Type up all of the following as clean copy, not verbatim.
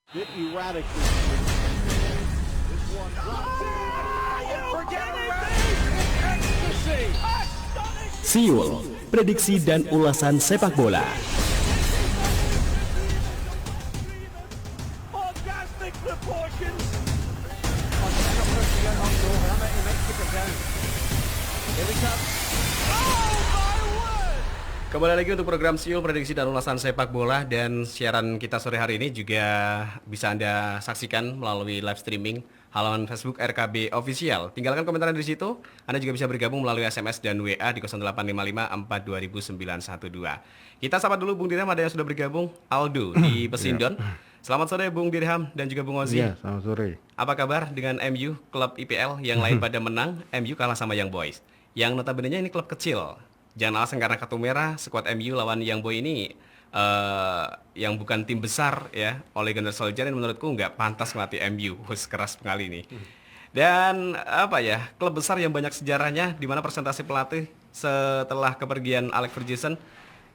Bit erratic this one drops in. Forget it, ecstasy. Siul, prediksi dan ulasan sepak bola. Orgasmic proportions. Kembali lagi untuk program Siul Prediksi dan Ulasan Sepak Bola, dan siaran kita sore hari ini juga bisa Anda saksikan melalui live streaming halaman Facebook RKB Official. Tinggalkan komentar di situ. Anda juga bisa bergabung melalui SMS dan WA di 0855 4 2009 112. Kita sapa dulu Bung Dirham, ada yang sudah bergabung. Aldo di Pesindon. Selamat sore Bung Dirham dan juga Bung Ozi. Iya, selamat sore. Apa kabar dengan MU, klub IPL yang lain pada menang, MU kalah sama Young Boys. Yang notabene-nya ini klub kecil. Jangan alasan karena kartu merah, skuad MU lawan Young Boy ini yang bukan tim besar ya, Ole Gunnar Solskjaer yang menurutku nggak pantas melatih MU. Keras sekali nih. Dan apa ya, klub besar yang banyak sejarahnya, di mana presentasi pelatih setelah kepergian Alex Ferguson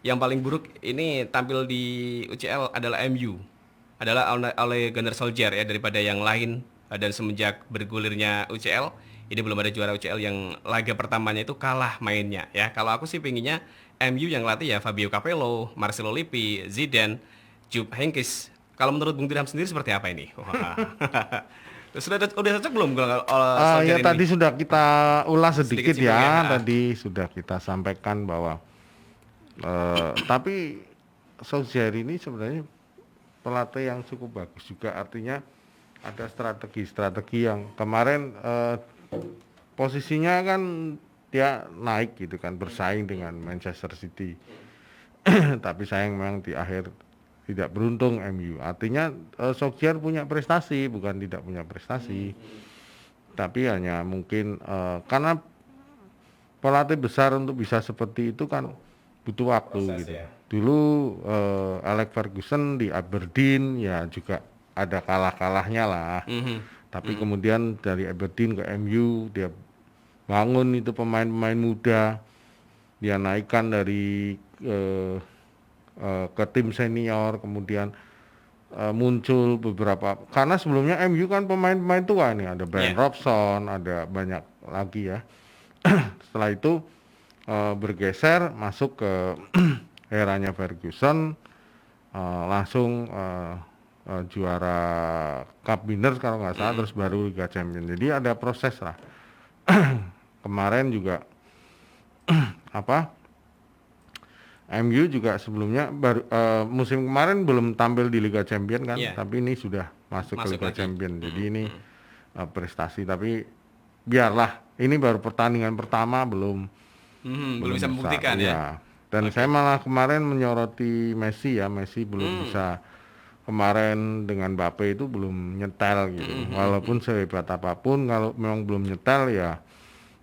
yang paling buruk ini tampil di UCL adalah MU. Adalah Ole Gunnar Solskjaer ya, daripada yang lain. Dan semenjak bergulirnya UCL, ini belum ada juara UCL yang laga pertamanya itu kalah mainnya ya. Kalau aku sih pengennya MU yang latih ya Fabio Capello, Marcelo Lippi, Zidane, Jupp Heynckes. Kalau menurut Bung Dirham sendiri seperti apa ini? Wah. Udah cocok belum Ya Solskjaer ini? tadi sudah kita ulas sedikit Sedikit ya. ya. Tadi sudah kita sampaikan bahwa tapi Solskjaer ini sebenarnya pelatih yang cukup bagus juga, artinya ada strategi yang kemarin posisinya kan dia naik gitu kan, bersaing dengan Manchester City. Tapi sayang memang di akhir tidak beruntung MU. Artinya Solskjaer punya prestasi, bukan tidak punya prestasi. Tapi hanya mungkin karena pelatih besar untuk bisa seperti itu kan butuh waktu Proses, gitu. ya. Dulu Alex Ferguson di Aberdeen ya juga ada kalah-kalahnya lah. Tapi kemudian dari Aberdeen ke MU dia bangun itu pemain-pemain muda, dia naikkan dari ke tim senior, kemudian muncul beberapa, karena sebelumnya MU kan pemain-pemain tua nih, ada Brian Robson, ada banyak lagi ya. Setelah itu bergeser masuk ke eranya Ferguson, langsung juara Cup Winners kalau nggak salah, terus baru Liga Champions. Jadi ada proses lah. Kemarin juga MU juga sebelumnya baru musim kemarin belum tampil di Liga Champions kan, tapi ini sudah masuk ke Liga lagi. Champions. Jadi ini prestasi, tapi biarlah, ini baru pertandingan pertama, belum Bisa membuktikan besar, ya. Dan saya malah kemarin menyoroti Messi ya, Messi belum bisa kemarin dengan Mbappe itu belum nyetel gitu. Walaupun sehebat apapun kalau memang belum nyetel ya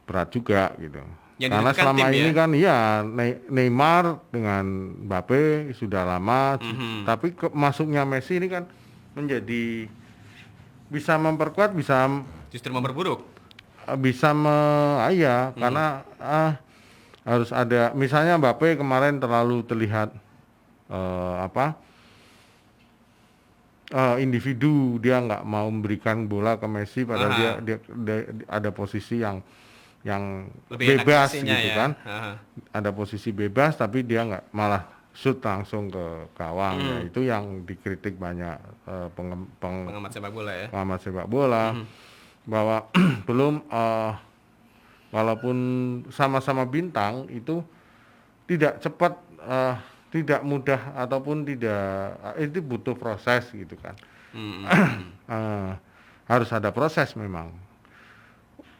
berat juga gitu. Yang Karena dibutuhkan selama tim ini ya. kan ya Neymar dengan Mbappe sudah lama, tapi masuknya Messi ini kan menjadi bisa memperkuat, bisa Justru memperburuk. karena harus ada, misalnya Mbappe kemarin terlalu terlihat individu, dia nggak mau memberikan bola ke Messi, padahal dia ada posisi yang Lebih enak bebas pastinya gitu ya. kan. Ada posisi bebas tapi dia nggak, malah shoot langsung ke gawang. Ya, itu yang dikritik banyak Pengamat sepak bola ya. pengamat sepak bola, bahwa belum walaupun sama-sama bintang itu tidak cepat, tidak mudah, ataupun tidak, itu butuh proses gitu kan. Harus ada proses memang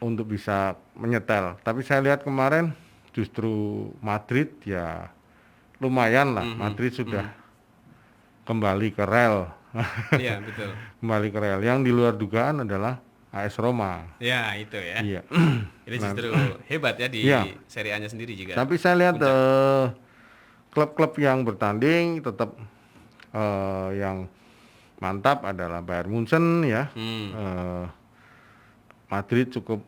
untuk bisa menyetel. Tapi saya lihat kemarin justru Madrid ya lumayan lah. Madrid sudah kembali ke rel. Iya, betul. Kembali ke rel. Yang di luar dugaan adalah AS Roma. Ya, itu ya. Iya. Ini justru hebat ya di Iya. Serie A-nya sendiri juga. Tapi saya lihat klub-klub yang bertanding tetap yang mantap adalah Bayern Munchen ya. Madrid cukup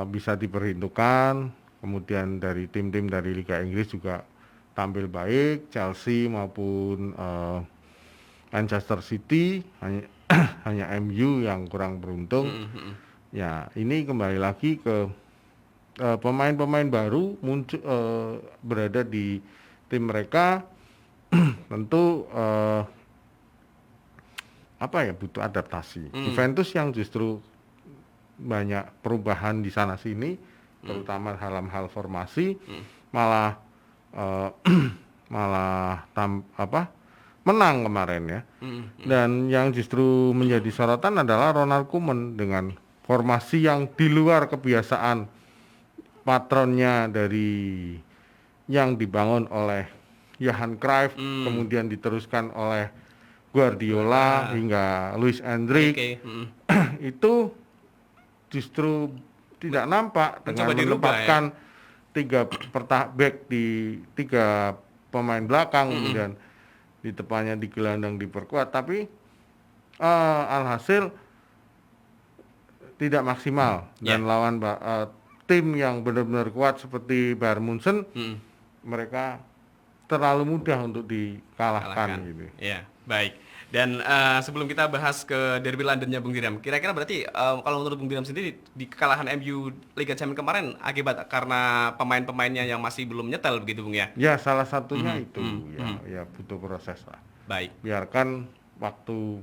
bisa diperhitungkan. Kemudian dari tim-tim dari Liga Inggris juga tampil baik, Chelsea maupun Manchester City hanya MU yang kurang beruntung. Ya, ini kembali lagi ke pemain-pemain baru muncul berada di tim mereka. Tentu butuh adaptasi. Juventus yang justru banyak perubahan di sana sini, terutama dalam hal formasi, malah menang kemarin ya. Dan yang justru menjadi sorotan adalah Ronald Koeman dengan formasi yang di luar kebiasaan patronnya dari yang dibangun oleh Johan Cruyff, kemudian diteruskan oleh Guardiola hingga Luis Enrique. Itu justru tidak nampak dengan menempatkan back di 3 pemain belakang, kemudian di depannya di gelandang diperkuat, tapi alhasil tidak maksimal dan lawan tim yang benar-benar kuat seperti Bayern Munchen, mereka terlalu mudah untuk dikalahkan gitu. Ya, baik. Dan sebelum kita bahas ke derby Londonnya Bung Diram, kira-kira berarti kalau menurut Bung Diram sendiri di kekalahan MU Liga Champions kemarin akibat karena pemain-pemainnya yang masih belum nyetel begitu Bung ya? Ya, salah satunya itu ya butuh proses lah. Baik. Biarkan waktu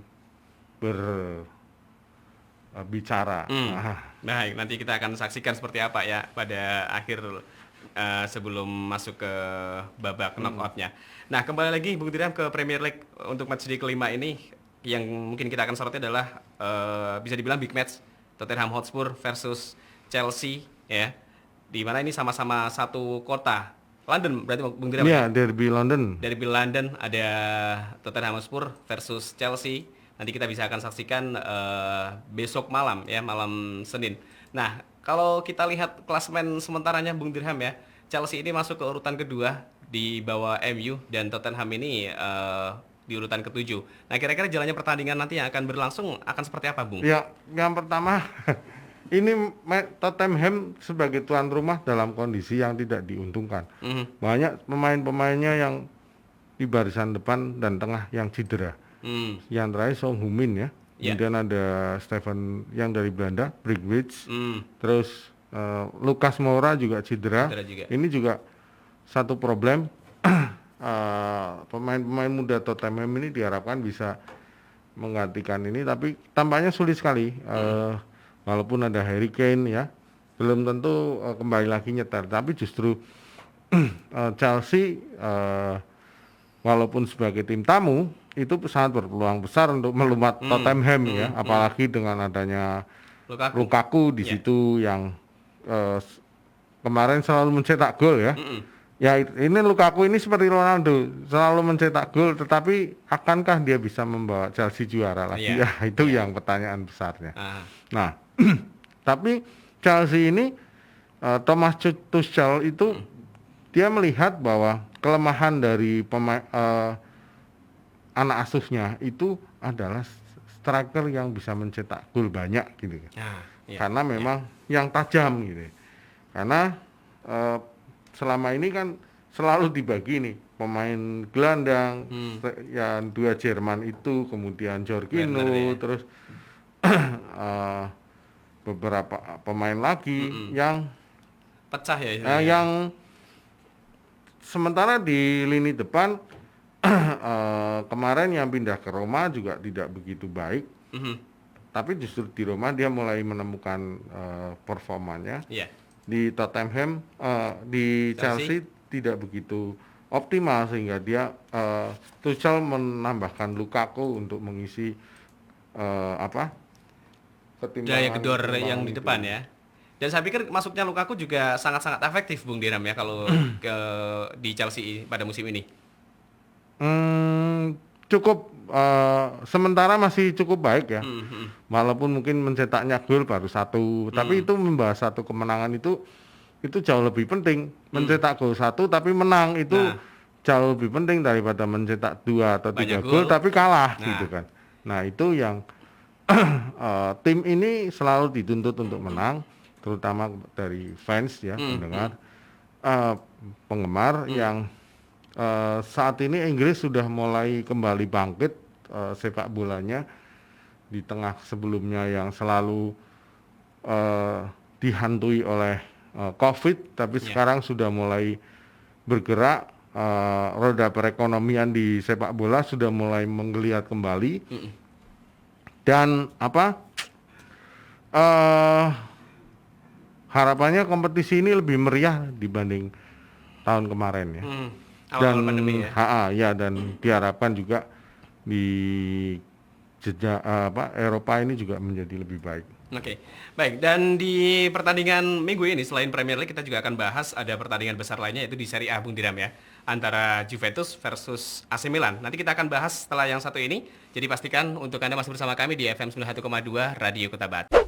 berbicara. Baik, nanti kita akan saksikan seperti apa ya pada akhir sebelum masuk ke babak knockout-nya. Nah, kembali lagi Bung Diram ke Premier League untuk matchday kelima ini yang mungkin kita akan soroti adalah bisa dibilang big match Tottenham Hotspur versus Chelsea ya. Di mana ini sama-sama satu kota. London berarti Bung Diram? Iya, derby London. Derby London ada Tottenham Hotspur versus Chelsea. Nanti kita bisa akan saksikan besok malam ya, malam Senin. Nah, kalau kita lihat klasemen sementaranya Bung Dirham ya, Chelsea ini masuk ke urutan kedua di bawah MU dan Tottenham ini di urutan ke-7. Nah, kira-kira jalannya pertandingan nanti yang akan berlangsung akan seperti apa, Bung? Ya, yang pertama ini Tottenham sebagai tuan rumah dalam kondisi yang tidak diuntungkan. Banyak pemain-pemainnya yang di barisan depan dan tengah yang cedera. Yang terakhir Son Heung-min ya. Kemudian ada Stephen yang dari Belanda, Brigwich. Terus Lucas Moura juga cedera. Ini juga satu problem. Pemain-pemain muda Tottenham ini diharapkan bisa menggantikan ini, tapi tampaknya sulit sekali. Walaupun ada Harry Kane ya, belum tentu kembali lagi nyetel. Tapi justru Chelsea walaupun sebagai tim tamu itu sangat berpeluang besar untuk melumat Tottenham ya, apalagi dengan adanya Lukaku di situ yang kemarin selalu mencetak gol ya. Ya ini Lukaku ini seperti Ronaldo, selalu mencetak gol, tetapi akankah dia bisa membawa Chelsea juara lagi? Ya itu yang pertanyaan besarnya. Nah, tapi Chelsea ini Thomas Tuchel itu dia melihat bahwa kelemahan dari anak asuhnya itu adalah striker yang bisa mencetak gol banyak gitu. Karena memang yang tajam gitu. Karena selama ini kan selalu dibagi nih pemain gelandang, yang 2 Jerman itu, kemudian Jorginho, terus beberapa pemain lagi yang pecah ya. Yang sementara di lini depan kemarin yang pindah ke Roma juga tidak begitu baik. Tapi justru di Roma dia mulai menemukan performanya. Di Tottenham, di Chelsea tidak begitu optimal, sehingga dia Tuchel menambahkan Lukaku untuk mengisi daya gedor yang di depan ya. Dan saya pikir masuknya Lukaku juga sangat-sangat efektif Bung Diram ya kalau di Chelsea pada musim ini. Cukup sementara masih cukup baik ya. Walaupun mungkin mencetaknya gol baru 1, tapi itu membawa 1 kemenangan itu jauh lebih penting. Mencetak gol 1 tapi menang itu jauh lebih penting daripada mencetak 2 atau 3 gol tapi kalah gitu kan. Nah, itu yang tim ini selalu dituntut untuk menang, terutama dari fans ya, penggemar yang saat ini Inggris sudah mulai kembali bangkit sepak bolanya di tengah sebelumnya yang selalu dihantui oleh COVID, tapi sekarang sudah mulai bergerak, roda perekonomian di sepak bola sudah mulai menggeliat kembali. Dan harapannya kompetisi ini lebih meriah dibanding tahun kemarin ya. Awal pandemi ya. Dan diharapkan juga di Eropa ini juga menjadi lebih baik. Oke, baik. Dan di pertandingan minggu ini selain Premier League kita juga akan bahas ada pertandingan besar lainnya yaitu di Serie A, Bung Diram ya, antara Juventus versus AC Milan. Nanti kita akan bahas setelah yang satu ini. Jadi pastikan untuk Anda masih bersama kami di FM 91,2 Radio Kota Batu.